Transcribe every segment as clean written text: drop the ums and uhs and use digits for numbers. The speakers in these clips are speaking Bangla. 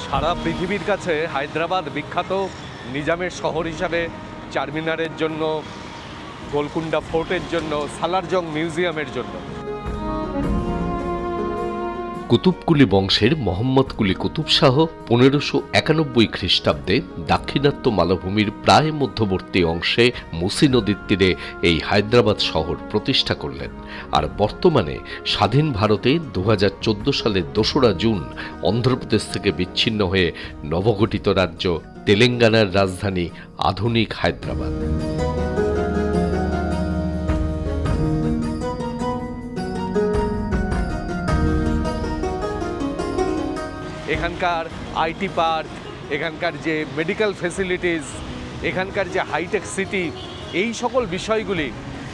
সারা পৃথিবীর কাছে হায়দ্রাবাদ বিখ্যাত নিজামের শহর হিসাবে চারমিনারের জন্য, গোলকুন্ডা ফোর্টের জন্য, সালারজং মিউজিয়ামের জন্য। কুতুবকুলি বংশের মোহাম্মদ কুলি কুতুব শাহ 1591 খ্রিস্টাব্দে দাক্ষিণাত্য মালভূমির প্রায় মধ্যবর্তী অংশে মুসি নদীর তীরে এই হায়দ্রাবাদ শহর প্রতিষ্ঠা করলেন। আর বর্তমানে স্বাধীন ভারতে 2014 সালের 2রা জুন অন্ধ্রপ্রদেশ থেকে বিচ্ছিন্ন হয়ে নবগঠিত রাজ্য তেলেঙ্গানার রাজধানী আধুনিক হায়দ্রাবাদ। এখানকার আইটি পার্ক, এখানকার যে মেডিকেল ফেসিলিটিস, এখানকার যে হাইটেক সিটি, এই সকল বিষয়গুলি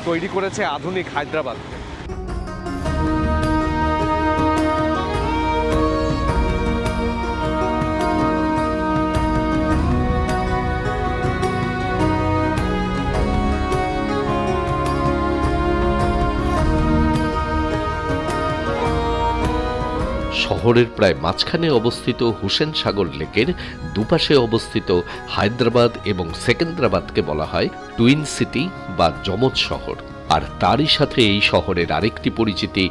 তৈরি করেছে আধুনিক হায়দ্রাবাদকে। শহরের প্রায় মাঝখানে অবস্থিত হুসেন সাগর লেকের দুপাশে অবস্থিত হায়দ্রাবাদ এবং সেকেন্দ্রাবাদকে বলা হয় টুইন সিটি বা যমজ শহর। আর তারই সাথে এই শহরের আরেকটি পরিচিতি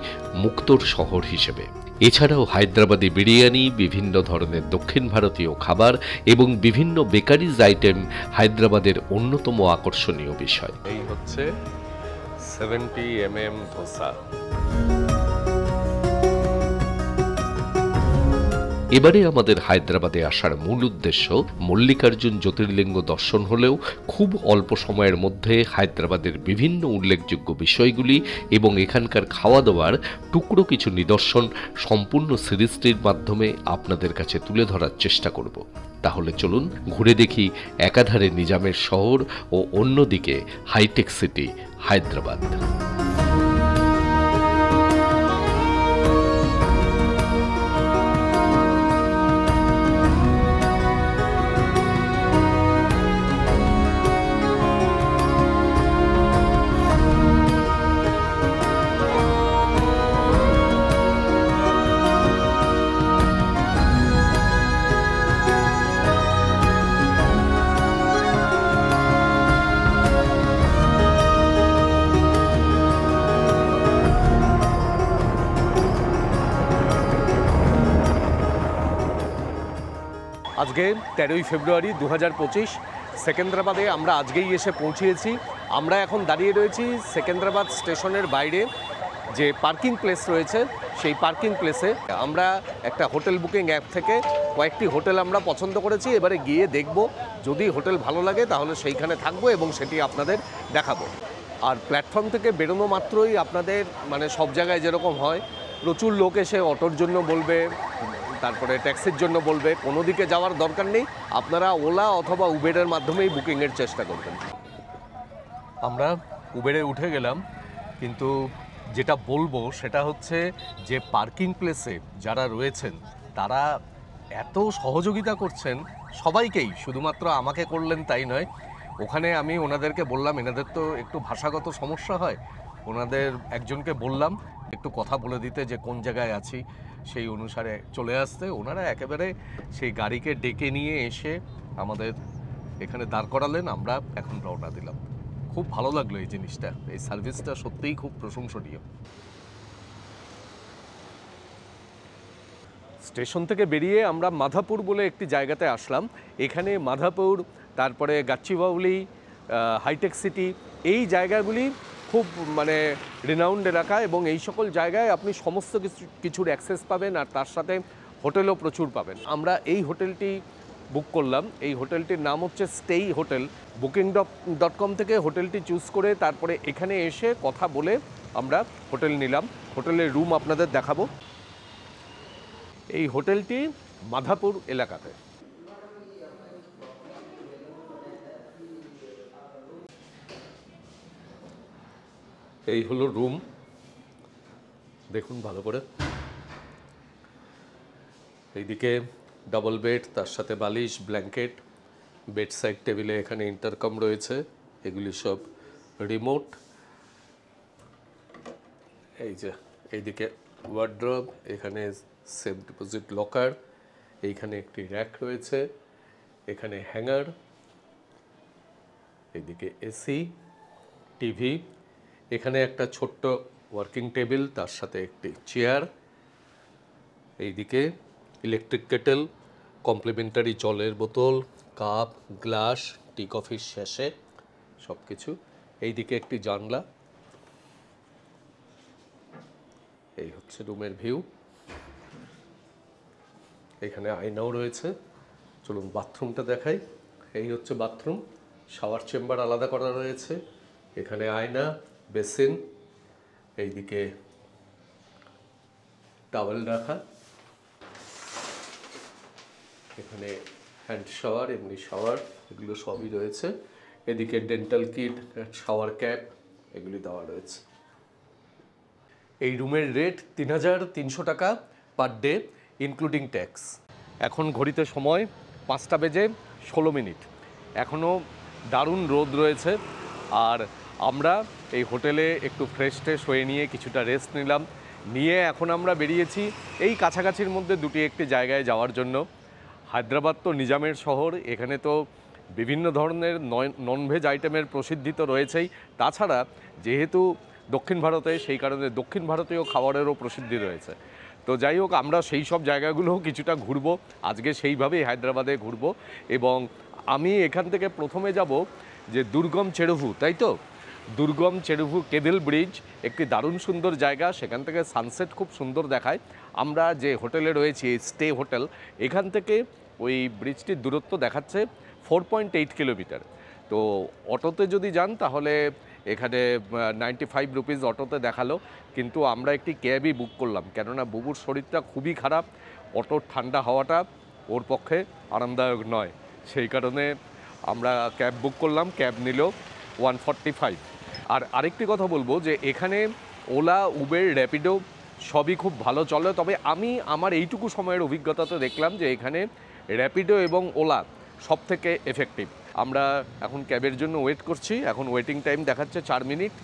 মুক্তোর শহর হিসেবে। এছাড়াও হায়দ্রাবাদি বিরিয়ানি, বিভিন্ন ধরনের দক্ষিণ ভারতীয় খাবার এবং বিভিন্ন বেকারিজ আইটেম হায়দ্রাবাদের অন্যতম আকর্ষণীয় বিষয়। এই হচ্ছে 70 mm ধোসা। এবারে আমাদের হায়দ্রাবাদে আসার মূল উদ্দেশ্য মল্লিকার্জুন জ্যোতির্লিঙ্গ দর্শন হলেও খুব অল্প সময়ের মধ্যে হায়দ্রাবাদের বিভিন্ন উল্লেখযোগ্য বিষয়গুলি এবং এখানকার খাওয়া দাওয়ার টুকরো কিছু নিদর্শন সম্পূর্ণ সিরিজটির মাধ্যমে আপনাদের কাছে তুলে ধরার চেষ্টা করব। তাহলে চলুন ঘুরে দেখি একাধারে নিজামের শহর ও অন্যদিকে হাইটেক সিটি হায়দ্রাবাদ। আজকে 13ই ফেব্রুয়ারি 2025, সেকেন্দ্রাবাদে আমরা আজকেই এসে পৌঁছিয়েছি। আমরা এখন দাঁড়িয়ে রয়েছি সেকেন্দ্রাবাদ স্টেশনের বাইরে যে পার্কিং প্লেস রয়েছে, সেই পার্কিং প্লেসে আমরা একটা হোটেল বুকিং অ্যাপ থেকে কয়েকটি হোটেল আমরা পছন্দ করেছি। এবারে গিয়ে দেখব, যদি হোটেল ভালো লাগে তাহলে সেইখানে থাকবো এবং সেটি আপনাদের দেখাবো। আর প্ল্যাটফর্ম থেকে বেরোনো মাত্রই আপনাদের সব জায়গায় যেরকম হয়, প্রচুর লোক এসে অটোর জন্য বলবে, তারপরে ট্যাক্সির জন্য বলবে। কোনো দিকে যাওয়ার দরকার নেই, আপনারা ওলা অথবা উবেরের মাধ্যমেই বুকিংয়ের চেষ্টা করবেন। আমরা উবেরে উঠে গেলাম, কিন্তু যেটা বলবো সেটা হচ্ছে যে পার্কিং প্লেসে যারা রয়েছেন তারা এত সহযোগিতা করছেন সবাইকেই, শুধুমাত্র আমাকে করলেন তাই নয়। ওখানে আমি ওনাদেরকে বললাম, এনাদের তো একটু ভাষাগত সমস্যা হয়, ওনাদের একজনকে বললাম একটু কথা বলে দিতে যে কোন জায়গায় আছি, সেই অনুসারে চলে আসতে। ওনারা একেবারে সেই গাড়িকে ডেকে নিয়ে এসে আমাদের এখানে দাঁড় করালেন। আমরা এখন রওনা দিলাম। খুব ভালো লাগলো এই জিনিসটা, এই সার্ভিসটা সত্যিই খুব প্রশংসনীয়। স্টেশন থেকে বেরিয়ে আমরা মাধাপুর বলে একটি জায়গাতে আসলাম। এখানে মাধাপুর, তারপরে গাচ্চিবাউলি, হাইটেক সিটি, এই জায়গাগুলি খুব রিনাউন্ড এলাকা এবং এই সকল জায়গায় আপনি সমস্ত কিছুর অ্যাক্সেস পাবেন, আর তার সাথে হোটেলও প্রচুর পাবেন। আমরা এই হোটেলটি বুক করলাম। এই হোটেলটির নাম হচ্ছে স্টেই হোটেল। booking.com থেকে হোটেলটি চুজ করে তারপরে এখানে এসে কথা বলে আমরা হোটেল নিলাম। হোটেলের রুম আপনাদের দেখাবো। এই হোটেলটি মাধাপুর এলাকাতে। এই হলো রুম, দেখুন ভালো করে। এইদিকে ডাবল বেড, তার সাথে বালিশ, ব্ল্যাঙ্কেট, বেড সাইড টেবিলে এখানে ইন্টারকম রয়েছে, এগুলি সব রিমোট। এই যে এইদিকে ওয়ার্ড্রব, এখানে সেফ ডিপোজিট লকার, এইখানে একটি র্যাক রয়েছে, এখানে হ্যাঙ্গার, এইদিকে এসি, টিভি, এখানে একটা ছোট্ট ওয়ার্কিং টেবিল, তার সাথে একটি চেয়ার, এইদিকে ইলেকট্রিক কেটেল, কমপ্লিমেন্টারি জলের বোতল, কাপ, গ্লাস, টি কফির শেষে সব কিছু। এইদিকে একটি জানলা। এই হচ্ছে রুমের ভিউ। এখানে আয়নাও রয়েছে। চলুন বাথরুমটা দেখাই। এই হচ্ছে বাথরুম, শাওয়ার চেম্বার আলাদা করা রয়েছে। এখানে আয়না, বেসিন, এইদিকে টাওয়েল রাখা, এখানে হ্যান্ড শাওয়ার, এমনি শাওয়ার, এগুলো সবই রয়েছে। এদিকে ডেন্টাল কিট, শাওয়ার ক্যাপ, এগুলি দেওয়া রয়েছে। এই রুমের রেট ৩,৩০০ টাকা পার ডে ইনক্লুডিং ট্যাক্স। এখন ঘড়িতে সময় 5:16। এখনও দারুণ রোদ রয়েছে, আর আমরা এই হোটেলে একটু ফ্রেশ হয়ে নিয়ে কিছুটা রেস্ট নিলাম। নিয়ে এখন আমরা বেরিয়েছি এই কাছাকাছির মধ্যে একটি জায়গায় যাওয়ার জন্য। হায়দ্রাবাদ তো নিজামের শহর, এখানে তো বিভিন্ন ধরনের ননভেজ আইটেমের প্রসিদ্ধি তো রয়েছেই। তাছাড়া যেহেতু দক্ষিণ ভারতে, সেই কারণে দক্ষিণ ভারতীয় খাবারেরও প্রসিদ্ধি রয়েছে। তো যাই হোক, আমরা সেই সব জায়গাগুলোও কিছুটা ঘুরবো আজকে, সেইভাবেই হায়দ্রাবাদে ঘুরবো। এবং আমি এখান থেকে প্রথমে যাব যে দুর্গম চেরুভু, তাই তো দুর্গম চেরুভু কেবল ব্রিজ, একটি দারুণ সুন্দর জায়গা। সেখান থেকে সানসেট খুব সুন্দর দেখায়। আমরা যে হোটেলে রয়েছি, স্টে হোটেল, এখান থেকে ওই ব্রিজটির দূরত্ব দেখাচ্ছে 4.8 কিলোমিটার। তো অটোতে যদি যান তাহলে এখানে 95 রুপিস অটোতে দেখালো, কিন্তু আমরা একটি ক্যাবই বুক করলাম, কেননা বুবুর শরীরটা খুবই খারাপ। অটোর ঠান্ডা হাওয়াটা ওর পক্ষে আরামদায়ক নয়, সেই কারণে আমরা ক্যাব বুক করলাম। ক্যাব নিল 145। আর আরেকটি কথা বলবো যে এখানে ওলা, উবের, র্যাপিডো সবই খুব ভালো চলে। তবে আমি আমার এইটুকু সময়ের অভিজ্ঞতাতে দেখলাম যে এখানে র্যাপিডো এবং ওলা সব থেকে এফেক্টিভ। আমরা এখন ক্যাবের জন্য ওয়েট করছি। এখন ওয়েটিং টাইম দেখাচ্ছে 4 মিনিট।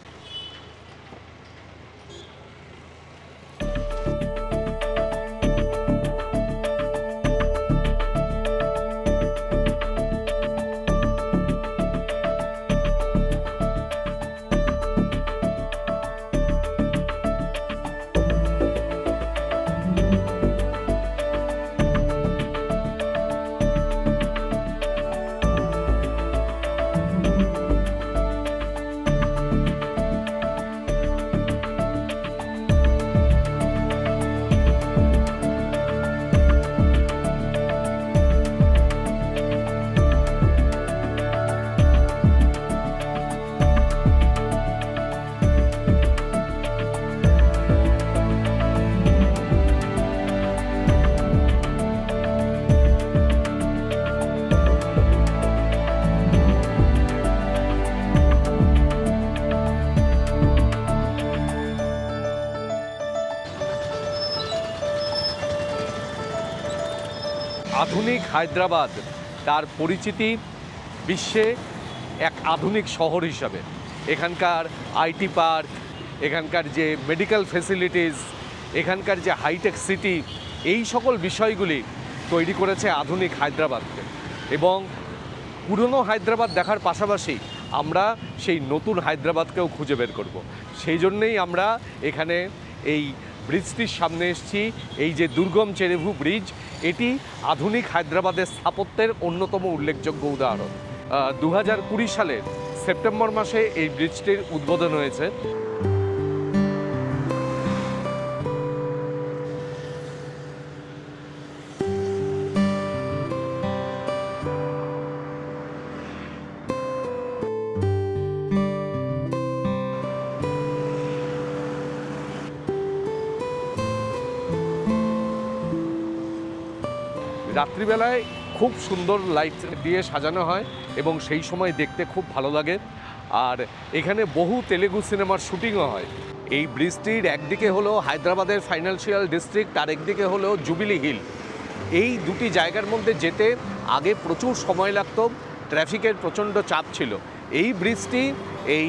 আধুনিক হায়দ্রাবাদ, তার পরিচিতি বিশ্বে এক আধুনিক শহর হিসাবে। এখানকার আইটি পার্ক, এখানকার যে মেডিকেল ফেসিলিটিস, এখানকার যে হাইটেক সিটি, এই সকল বিষয়গুলি তৈরি করেছে আধুনিক হায়দ্রাবাদকে। এবং পুরনো হায়দ্রাবাদ দেখার পাশাপাশি আমরা সেই নতুন হায়দ্রাবাদকেও খুঁজে বের করব। সেই জন্যেই আমরা এখানে এই ব্রিজটির সামনে এসেছি। এই যে দুর্গম চেরুভু ব্রিজ, এটি আধুনিক হায়দ্রাবাদের স্থাপত্যের অন্যতম উল্লেখযোগ্য উদাহরণ। 2020 সালের সেপ্টেম্বর মাসে এই ব্রিজটির উদ্বোধন হয়েছে। রাত্রিবেলায় খুব সুন্দর লাইট দিয়ে সাজানো হয় এবং সেই সময় দেখতে খুব ভালো লাগে। আর এখানে বহু তেলেগু সিনেমার শুটিংও হয়। এই ব্রিজটির একদিকে হলো হায়দ্রাবাদের ফাইন্যান্সিয়াল ডিস্ট্রিক্ট, আর একদিকে হলো জুবিলি হিল। এই দুটি জায়গার মধ্যে যেতে আগে প্রচুর সময় লাগতো, ট্রাফিকের প্রচণ্ড চাপ ছিল। এই ব্রিজটি এই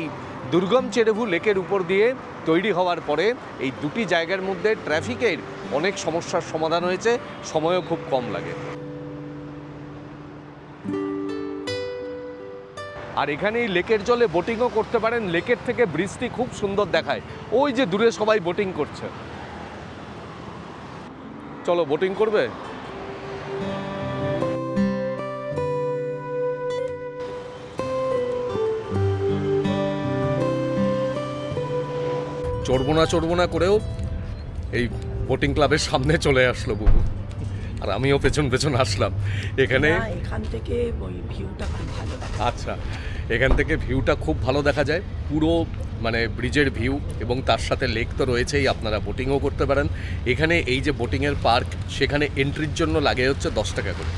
দুর্গম চেরুভু লেকের উপর দিয়ে তৈরি হওয়ার পরে এই দুটি জায়গার মধ্যে ট্রাফিকের অনেক সমস্যার সমাধান হয়েছে, সময়ও খুব কম লাগে। আর এখানে এই লেকের জলে বোটিংও করতে পারেন। লেকের থেকে ব্রিজটি খুব সুন্দর দেখায়, ওই যে দূরে সবাই বোটিং করছে। চলো বোটিং করবে? চড়বো না করেও এই বোটিং ক্লাবের সামনে চলে আসলো বুবু, আর আমিও পেছন পেছন আসলাম। এখানে এখান থেকে ওই ভিউটা খুব ভালো। আচ্ছা, এখান থেকে ভিউটা খুব ভালো দেখা যায়, পুরো মানে ব্রিজের ভিউ, এবং তার সাথে লেক তো রয়েছেই, আপনারা বোটিংও করতে পারেন। এখানে এই যে বোটিংয়ের পার্ক, সেখানে এন্ট্রির জন্য লাগে হচ্ছে 10 টাকা করে।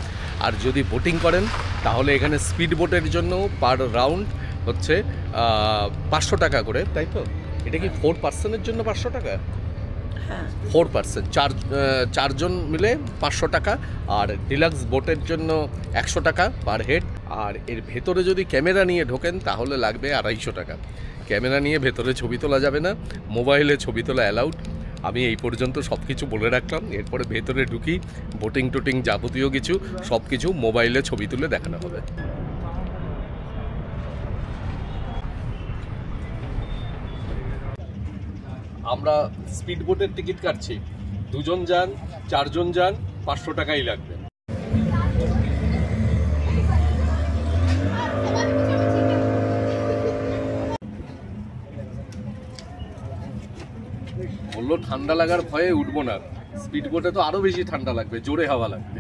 আর যদি বোটিং করেন তাহলে এখানে স্পিড বোটের জন্য পার রাউন্ড হচ্ছে 500 টাকা করে, তাই তো? এটা কি 4 পার্সনের জন্য 500 টাকা? 4 পার্সন, চারজন মিলে 500 টাকা। আর ডিলাক্স বোটের জন্য 100 টাকা পার হেড। আর এর ভেতরে যদি ক্যামেরা নিয়ে ঢোকেন তাহলে লাগবে 250 টাকা। ক্যামেরা নিয়ে ভেতরে ছবি তোলা যাবে না, মোবাইলে ছবি তোলা অ্যালাউড। আমি এই পর্যন্ত সব কিছু বলে রাখলাম, এরপরে ভেতরে ঢুকি, বোটিং টোটিং যাবতীয় কিছু সব কিছু মোবাইলে ছবি তুলে দেখানো হবে। আমরা স্পিড বোটের টিকিট কাটছি, 2 জন যান 4 জন যান 500 টাকাই লাগবে। বললো ঠান্ডা লাগার ভয়ে উঠবো না, স্পিড বোটে তো আরো বেশি ঠান্ডা লাগবে, জোরে হাওয়া লাগবে।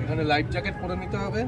এখানে লাইফ জ্যাকেট পরে নিতে হবে।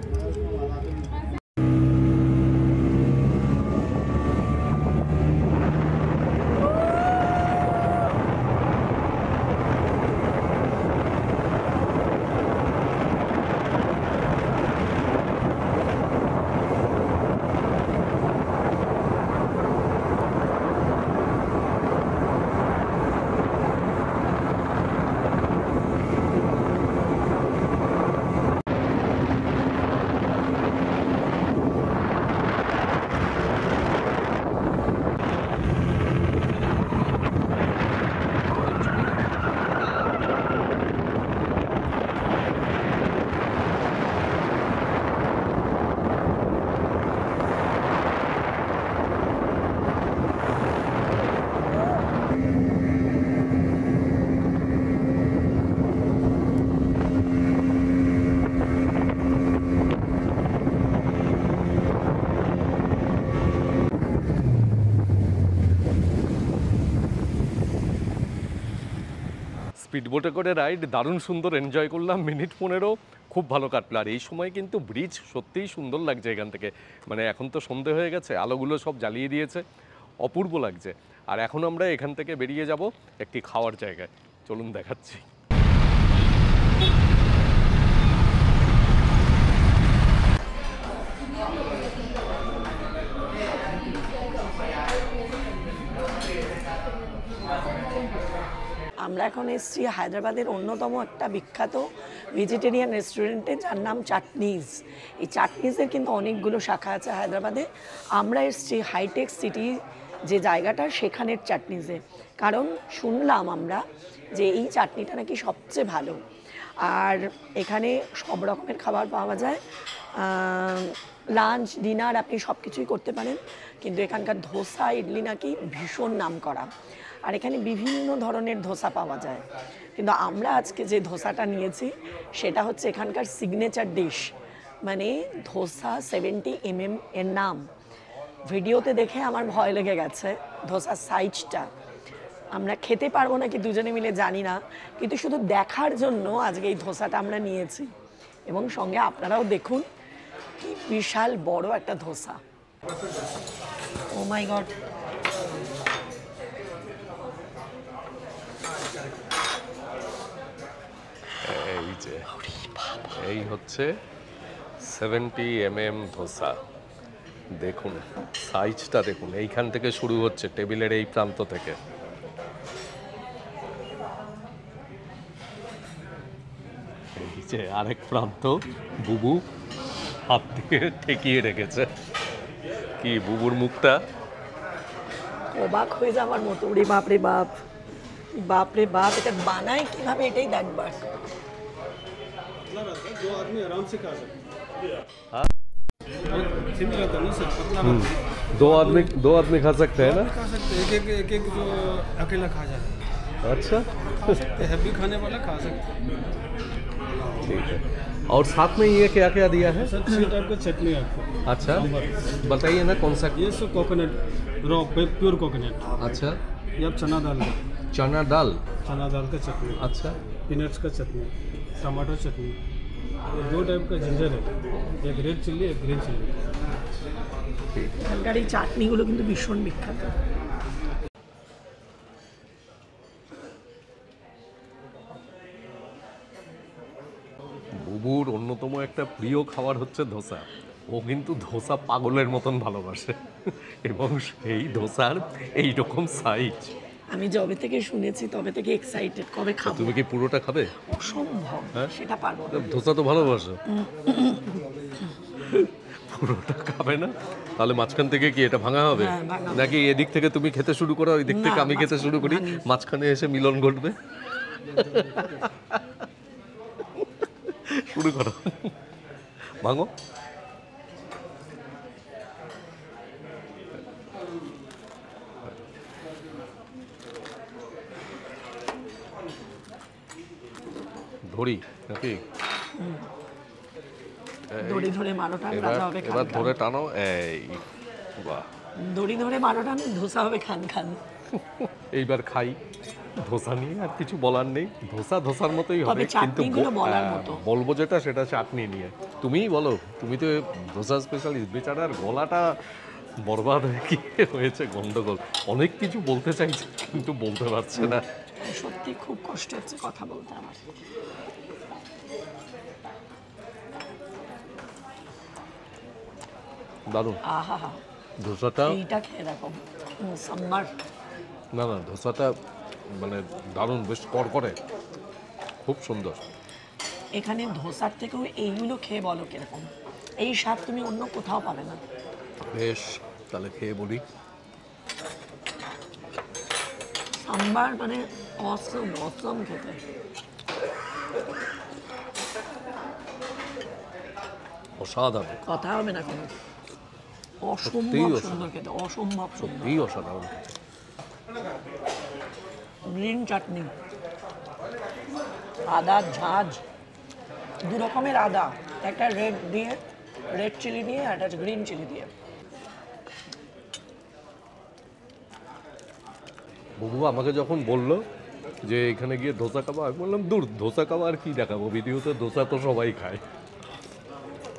স্পিড বোটে করে রাইড দারুণ সুন্দর এনজয় করলাম, মিনিট 15 খুব ভালো কাটলো। আর এই সময় কিন্তু ব্রিজ সত্যিই সুন্দর লাগছে এখান থেকে, মানে এখন তো সন্ধে হয়ে গেছে, আলোগুলো সব জ্বালিয়ে দিয়েছে, অপূর্ব লাগছে। আর এখন আমরা এখান থেকে বেরিয়ে যাব একটি খাওয়ার জায়গায়, চলুন দেখাচ্ছি। আমরা এখন এসেছি হায়দ্রাবাদের অন্যতম একটা বিখ্যাত ভেজিটেরিয়ান রেস্টুরেন্টে, যার নাম চাটনিজ। এই চাটনিজের কিন্তু অনেকগুলো শাখা আছে হায়দ্রাবাদে। আমরা এসেছি হাইটেক সিটি যে জায়গাটা, সেখানের চাটনিজে, কারণ শুনলাম আমরা যে এই চাটনিটা নাকি সবচেয়ে ভালো। আর এখানে সব রকমের খাবার পাওয়া যায়, লাঞ্চ ডিনার আপনি সব কিছুই করতে পারেন। কিন্তু এখানকার ধোসা ইডলি নাকি ভীষণ নামকরা, আর এখানে বিভিন্ন ধরনের ধোসা পাওয়া যায়। কিন্তু আমরা আজকে যে ধোসাটা নিয়েছি সেটা হচ্ছে এখানকার সিগনেচার ডিশ, মানে ধোসা 70 mm এর নাম। ভিডিওতে দেখে আমার ভয় লেগে গেছে ধোসার সাইজটা। আমরা খেতে পারবো নাকি দুজনে মিলে জানি না, কিন্তু শুধু দেখার জন্য আজকে এই ধোসাটা আমরা নিয়েছি। এবং সঙ্গে আপনারাও দেখুন কি বিশাল বড় একটা ধোসা। ও মাই গড, এই যে এই হচ্ছে 70 mm ধোসা, দেখুন সাইজটা দেখুন, এইখান থেকে শুরু হচ্ছে টেবিলের এই প্রান্ত থেকে। এই যে আরেক প্রান্ত বুবু হাত দিয়ে ঠেকিয়ে রেখেছে। কি বুবুর মুখটা অবাক হয়ে যাওয়ার মতো, ওরে বাপ রে বাপ, বাপ রে বাপ, এটা বানায় কিভাবে এটাই দেখবার। दो आदमी आराम से खा सकते हैं। सिंपल रहता है ना सर, पतला रहता है। दो आदमी खा सकते हैं ना? खा सकते हैं, एक जो अकेला खा जाए। अच्छा, खा सकते हैं, हैवी खाने वाला खा सकते हैं। ठीक है। और साथ में ये क्या क्या दिया है? सर 6 टाइप का चटनी है आपको। अच्छा, बताइए ना कौन सा। ये सब कोकोनट, रॉ प्योर कोकोनट। अच्छा, ये आप चना दाल का, चना दाल। चना दाल का चटनी, अच्छा, पीनट्स का चटनी, टमाटो चटनी। ये 2 टाइप का जिंजर है, एक रेड चिल्ली, एक ग्रीन चिल्ली। এখানকার এই চাটনিগুলো কিন্তু ভীষণ বিখ্যাত। বুবুর অন্যতম একটা প্রিয় খাবার হচ্ছে ধোসা। ও কিন্তু ধোসা পাগলের মতন ভালোবাসে এবং সেই ধোসার এইরকম সাইজ। আমি যবে থেকে শুনেছি তবে থেকে এক্সাইটেড, কবে খাবো। তুমি কি পুরোটা খাবে? অসম্ভব, হ্যাঁ? সেটা পারবো না। ধোসা তো ভালোবাসো, পুরোটা খাবে না? তাহলে মাঝখান থেকে কি এটা ভাঙা হবে, হ্যাঁ, ভাঙা হবে। নাকি এদিক থেকে তুমি খেতে শুরু করো, ওই দিক থেকে না, আমি খেতে শুরু করি, মাঝখানে মাঝখানে এসে মিলন ঘটবে? শুরু করো, ভাঙো। ধরি নাকি? দড়ি ধরে মারো টান, এবার রাজা হবে খান এবার খান। ধরে টানো, এই বাহ। দড়ি ধরে মারো টান, ধোসা হবে খান খান। এইবার খাই। ধোসা নিয়ে আর কিছু বলার নেই, ধোসা ধোসার মতোই হবে, তবে চাটনিগুলো বলার হ্যাঁ, মতো। বলবো যেটা সেটা চাটনি নিয়ে। তুমিই বলো, তুমি তো ধোসা স্পেশালিস্ট। বেচারার গলাটা বরবাদ হয়ে কি হয়েছে, গন্ডগোল। অনেক কিছু বলতে চাইছে কিন্তু বলতে পারছে না। সত্যি খুব কষ্ট হচ্ছে কথা বলতে আমার। দারুণ আহা হা, ধোসাটা। এইটা খেয়ে দেখো, সাম্বার। না না, ধোসাটা মানে দারুণ, বেশ কড়কড়ে, খুব সুন্দর। এখানে ধোসার থেকেও এইগুলো খেয়ে বলো কিরকম, এই স্বাদ তুমি অন্য কোথাও পাবে না। বেশ, তাহলে খেয়ে বলি। সাম্বার মানে অসম অসম খেতে। অসাধারণ, কথা হবে না কোনো, সত্যিই অসম্ভব অসাধারণ। সুন্দর খেতে, অসম্ভব সুন্দর। এই অসাধারণ। গ্রিন চাটনি, আদা ঝাঁঝ, দু রকমের আদা, একটা রেড দিয়ে, রেড চিলি দিয়ে, আর একটা গ্রিন চিলি দিয়ে। বুবু আমাকে যখন বললো যে এখানে গিয়ে ধোসা খাবো, আমি বললাম দূর, ধোসা খাবো আর কি দেখাবো, ভিডিওতে ধোসা তো সবাই খায়।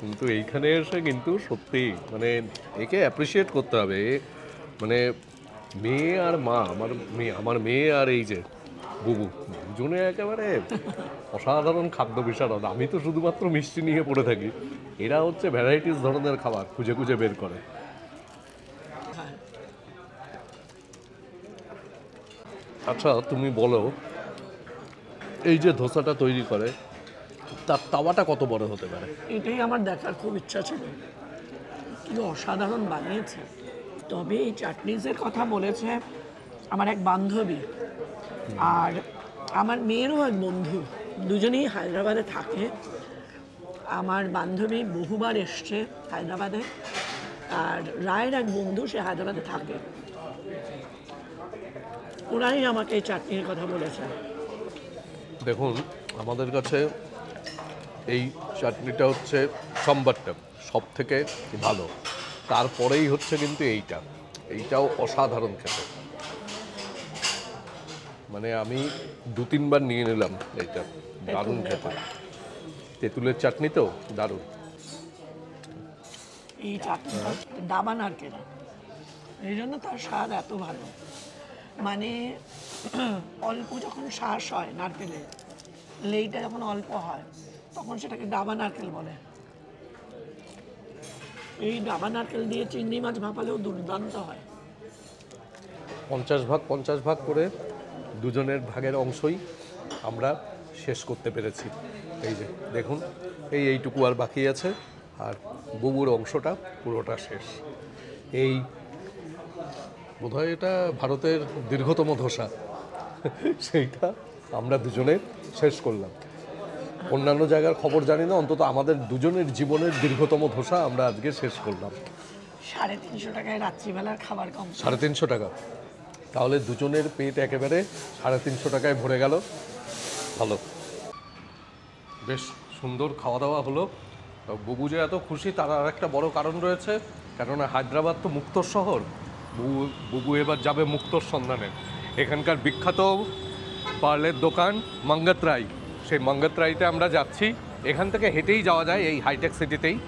কিন্তু এইখানে এসে কিন্তু সত্যি মানে একে অ্যাপ্রিসিয়েট করতে হবে। মানে মেয়ে আর মা, আমার মেয়ে আর এই যে বুবু, দুজনে একেবারে অসাধারণ খাদ্য বিশারদ। আমি তো শুধুমাত্র মিষ্টি নিয়ে পড়ে থাকি, এরা হচ্ছে ভ্যারাইটিস ধরনের খাবার খুঁজে খুঁজে বের করে। আচ্ছা তুমি বলো, এই যে ধোসাটা তৈরি করে তার তাওয়াটা কত বড় হতে পারে? এটাই আমার দেখার খুব ইচ্ছা ছিল, কিন্তু অসাধারণ বানিয়েছে। তবে এই চাটনিজের কথা বলেছে আমার এক বান্ধবী, আর আমার মেয়েরও এক বন্ধু, দুজনেই হায়দ্রাবাদে থাকে। আমার বান্ধবী বহুবার এসছে হায়দ্রাবাদে, আর রায়ের এক বন্ধু, সে হায়দ্রাবাদে থাকে। ওরাই আমাকে এই চাটনির কথা বলেছে। দেখুন, আমাদের কাছে এই চাটনিটা হচ্ছে সম্বারটা সব থেকে ভালো, তারপরেই হচ্ছে কিন্তু এইটাও অসাধারণ খেতে। মানে আমি 2-3 বার নিয়ে নিলাম এইটা, দারুণ খেতে। তেঁতুলের চাটনি তো দারুণ। এই চাটনিটা দাবা নারকেল, এই জন্য তার স্বাদ এত ভালো। মানে অল্প যখন শ্বাস হয় নারকেলের, লেইটা যখন অল্প হয় তখন সেটাকে ডাবা নারকেল বলে। এই ডাবা নারকেল দিয়ে চিংড়ি মাছ ভাপালেও দুর্দান্ত হয়। 50 ভাগ করে দুজনের ভাগের অংশই আমরা শেষ করতে পেরেছি। এই যে দেখুন, এইটুকু আর বাকি আছে, আর বুবুর অংশটা পুরোটা শেষ। এই বোধহয় এটা ভারতের দীর্ঘতম ধোসা, সেইটা আমরা দুজনে শেষ করলাম। অন্যান্য জায়গার খবর জানি না, অন্তত আমাদের দুজনের জীবনের দীর্ঘতম ধোসা আমরা আজকে শেষ করলাম। 350 টাকায় রাত্রিবেলার খাবার কম। 350 টাকা, তাহলে দুজনের পেট একেবারে 350 টাকায় ভরে গেল। ভালো, বেশ সুন্দর খাওয়া দাওয়া হলো। বুবু যে এত খুশি তার আর একটা বড় কারণ রয়েছে, কেননা হায়দ্রাবাদ তো মুক্তোর শহর। বুবু এবার যাবে মুক্তোর সন্ধানে। এখানকার বিখ্যাত পার্লের দোকান মঙ্গতরাই, সেই মঙ্গতরাইতে আমরা যাচ্ছি। এখান থেকে হেঁটেই যাওয়া যায় এই হাইটেক সিটিতেই।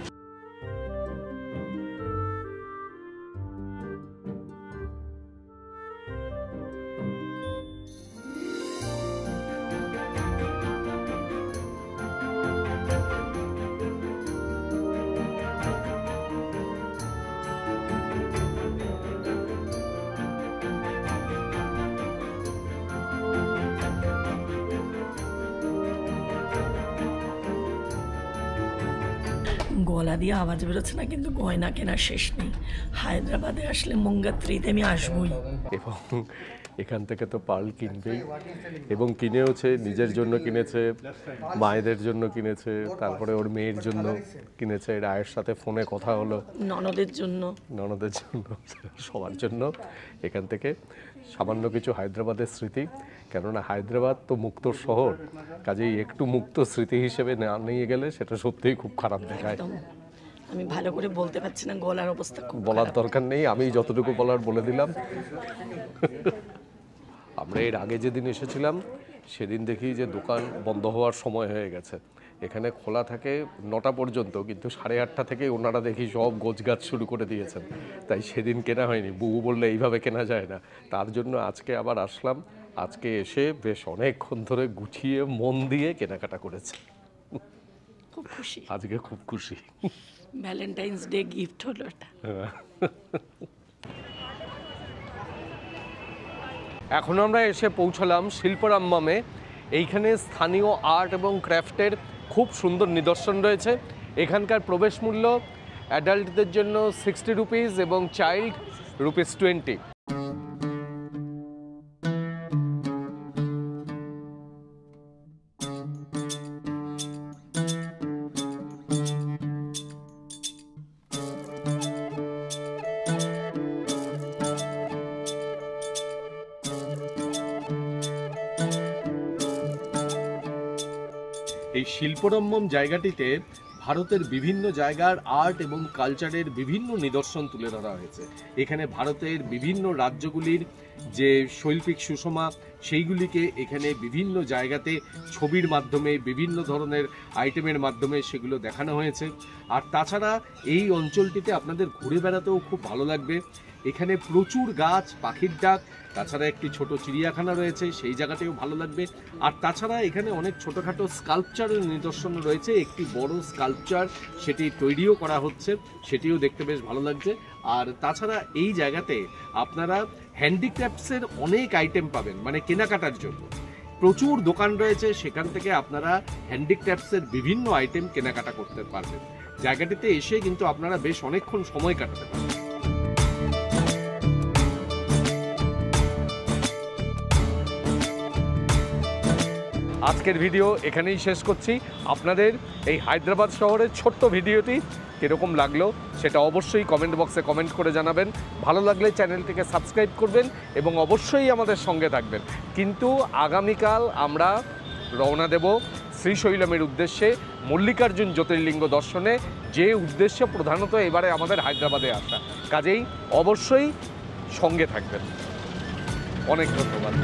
গলা দিয়ে আওয়াজ বেরোচ্ছে না, কিন্তু গয়না কেনার শেষ নেই। হায়দ্রাবাদে আসলে মঙ্গতরাইতে আমি আসবই। এবং এখান থেকে তো পার্ল কিনবেই, এবং কিনেওছে, নিজের জন্য কিনেছে, মায়েদের জন্য কিনেছে, তারপরে ওর মেয়ের জন্য কিনেছে। রায়ের সাথে ফোনে কথা হলো, ননদের জন্য, সবার জন্য এখান থেকে সামান্য কিছু হায়দ্রাবাদের স্মৃতি। কেননা হায়দ্রাবাদ তো মুক্তোর শহর, কাজেই একটু মুক্ত স্মৃতি হিসেবে না নিয়ে গেলে সেটা সত্যিই খুব খারাপ দেখায়। আমি ভালো করে বলতে পারছি না, গলার অবস্থা খুব বলার দরকার নেই, আমি যতটুকু বলার বলে দিলাম। আমরা এর আগে যেদিন এসেছিলাম সেদিন দেখি যে দোকান বন্ধ হওয়ার সময় হয়ে গেছে। এখানে খোলা থাকে 9টা পর্যন্ত, কিন্তু 8:30 থেকে ওনারা দেখি সব গোছগাছ শুরু করে দিয়েছেন। তাই সেদিন কেনা হয়নি। বুবু বললে এইভাবে কেনা যায় না, তার জন্য আজকে আবার আসলাম। আজকে এসে বেশ অনেকক্ষণ ধরে গুছিয়ে মন দিয়ে কেনাকাটা করেছে। খুব খুশি, আজকে খুব খুশি। ভ্যালেন্টাইন্স ডে গিফট হলো এটা। এখন আমরা এসে পৌঁছলাম শিল্পরাম্মমে। এইখানে স্থানীয় আর্ট এবং ক্রাফটের খুব সুন্দর নিদর্শন রয়েছে। এখানকার প্রবেশ মূল্য অ্যাডাল্টদের জন্য 60 রুপিস এবং চাইল্ড ₹20। এই শিল্পরম্মম জায়গাটিতে ভারতের বিভিন্ন জায়গার আর্ট এবং কালচারের বিভিন্ন নিদর্শন তুলে ধরা হয়েছে। এখানে ভারতের বিভিন্ন রাজ্যগুলির যে শৈল্পিক সুষমা সেইগুলিকে এখানে বিভিন্ন জায়গাতে ছবির মাধ্যমে, বিভিন্ন ধরনের আইটেমের মাধ্যমে সেগুলো দেখানো হয়েছে। আর তাছাড়া এই অঞ্চলটিতে আপনাদের ঘুরে বেড়াতেও খুব ভালো লাগবে। এখানে প্রচুর গাছ, পাখির ডাক, তাছাড়া একটি ছোট চিড়িয়াখানা রয়েছে, সেই জায়গাটিও ভালো লাগবে। আর তাছাড়া এখানে অনেক ছোটোখাটো স্কাল্পচারের নিদর্শন রয়েছে। একটি বড় স্কাল্পচার সেটি তৈরিও করা হচ্ছে, সেটিও দেখতে বেশ ভালো লাগছে। আর তাছাড়া এই জায়গাতে আপনারা হ্যান্ডিক্রাফটসের অনেক আইটেম পাবেন, মানে কেনাকাটার জন্য প্রচুর দোকান রয়েছে। সেখান থেকে আপনারা হ্যান্ডিক্রাফটসের বিভিন্ন আইটেম কেনাকাটা করতে পারবেন। জায়গাটিতে এসে কিন্তু আপনারা বেশ অনেকক্ষণ সময় কাটাতে পারবেন। আজকের ভিডিও এখানেই শেষ করছি। আপনাদের এই হায়দ্রাবাদ শহরের ছোট্ট ভিডিওটি কীরকম লাগলো সেটা অবশ্যই কমেন্ট বক্সে কমেন্ট করে জানাবেন। ভালো লাগলে চ্যানেলটিকে সাবস্ক্রাইব করবেন এবং অবশ্যই আমাদের সঙ্গে থাকবেন। কিন্তু আগামীকাল আমরা রওনা দেব শ্রীশৈলমের উদ্দেশ্যে, মল্লিকার্জুন জ্যোতির্লিঙ্গ দর্শনে, যে উদ্দেশ্য প্রধানত এবারে আমাদের হায়দ্রাবাদে আসা। কাজেই অবশ্যই সঙ্গে থাকবেন। অনেক ধন্যবাদ।